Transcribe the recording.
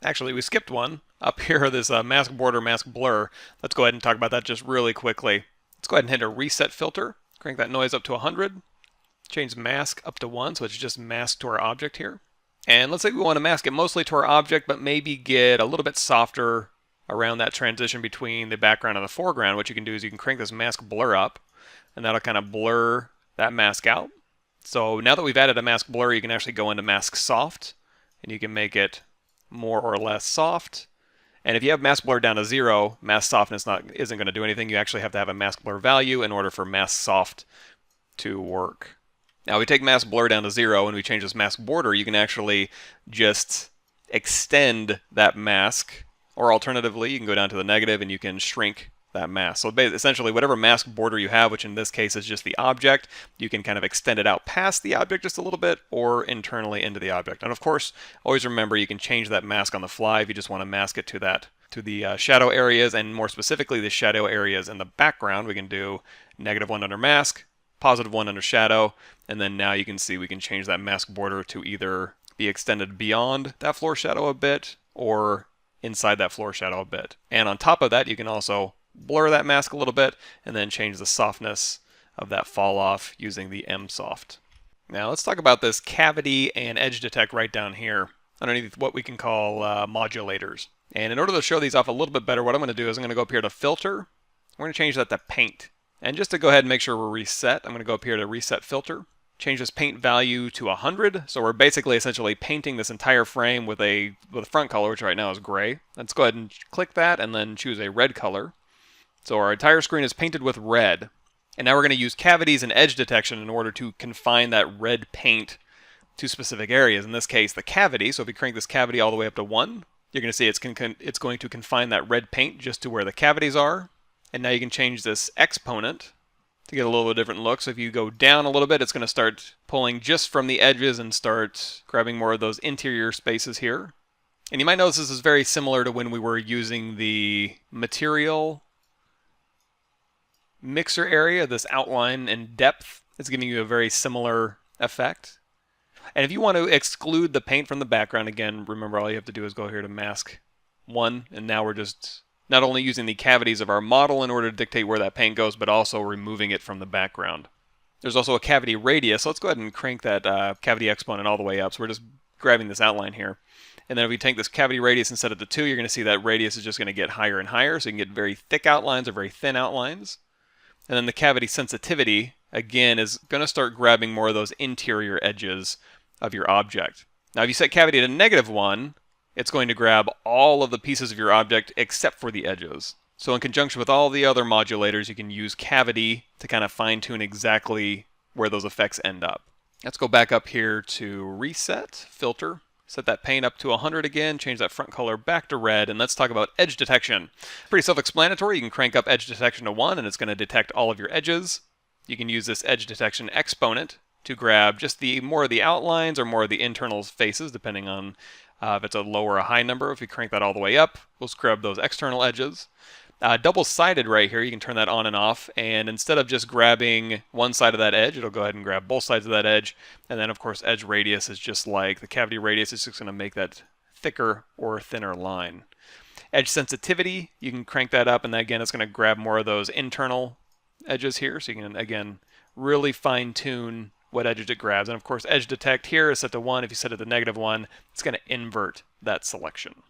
Actually, we skipped one. Up here, this mask border, mask blur. Let's go ahead and talk about that just really quickly. Let's go ahead and hit a reset filter. Crank that noise up to 100. Change mask up to 1, so it's just masked to our object here. And let's say we want to mask it mostly to our object, but maybe get a little bit softer around that transition between the background and the foreground. What you can do is you can crank this mask blur up, and that'll kind of blur that mask out. So now that we've added a mask blur, you can actually go into mask soft, and you can make it more or less soft. And if you have mask blur down to 0, mask softness isn't going to do anything. You actually have to have a mask blur value in order for mask soft to work. Now we take mask blur down to 0 and we change this mask border, you can actually just extend that mask, or alternatively you can go down to the negative and you can shrink that mask. So essentially whatever mask border you have, which in this case is just the object, you can kind of extend it out past the object just a little bit or internally into the object. And of course, always remember you can change that mask on the fly if you just want to mask it to the shadow areas, and more specifically the shadow areas in the background. We can do -1 under mask, +1 under shadow, and then now you can see we can change that mask border to either be extended beyond that floor shadow a bit or inside that floor shadow a bit. And on top of that, you can also blur that mask a little bit and then change the softness of that fall off using the M-Soft. Now let's talk about this cavity and edge detect right down here underneath what we can call modulators. And in order to show these off a little bit better, what I'm going to do is I'm going to go up here to filter. We're going to change that to paint. And just to go ahead and make sure we're reset, I'm going to go up here to reset filter. Change this paint value to 100. So we're basically essentially painting this entire frame with a front color, which right now is gray. Let's go ahead and click that and then choose a red color. So our entire screen is painted with red. And now we're going to use cavities and edge detection in order to confine that red paint to specific areas. In this case, the cavity. So if we crank this cavity all the way up to 1, you're going to see it's going to confine that red paint just to where the cavities are. And now you can change this exponent to get a little bit different look. So if you go down a little bit, it's going to start pulling just from the edges and start grabbing more of those interior spaces here. And you might notice this is very similar to when we were using the material mixer area, this outline and depth. It's giving you a very similar effect. And if you want to exclude the paint from the background, again, remember all you have to do is go here to mask 1, and now we're just not only using the cavities of our model in order to dictate where that paint goes, but also removing it from the background. There's also a cavity radius, so let's go ahead and crank that cavity exponent all the way up. So we're just grabbing this outline here. And then if we take this cavity radius and set it to 2, you're going to see that radius is just going to get higher and higher, so you can get very thick outlines or very thin outlines. And then the cavity sensitivity, again, is going to start grabbing more of those interior edges of your object. Now if you set cavity to -1, it's going to grab all of the pieces of your object except for the edges. So in conjunction with all the other modulators, you can use cavity to kind of fine-tune exactly where those effects end up. Let's go back up here to reset, filter, set that paint up to 100 again, change that front color back to red, and let's talk about edge detection. Pretty self-explanatory. You can crank up edge detection to 1 and it's going to detect all of your edges. You can use this edge detection exponent to grab just more of the outlines or more of the internal faces, depending on if it's a low or a high number. If we crank that all the way up, we'll grab those external edges. Double-sided right here, you can turn that on and off, and instead of just grabbing one side of that edge, it'll go ahead and grab both sides of that edge. And then of course edge radius is just like the cavity radius, it's just going to make that thicker or thinner line. Edge sensitivity, you can crank that up, and then again it's going to grab more of those internal edges here, so you can again really fine-tune what edges it grabs. And of course edge detect here is set to 1. If you set it to -1, it's going to invert that selection.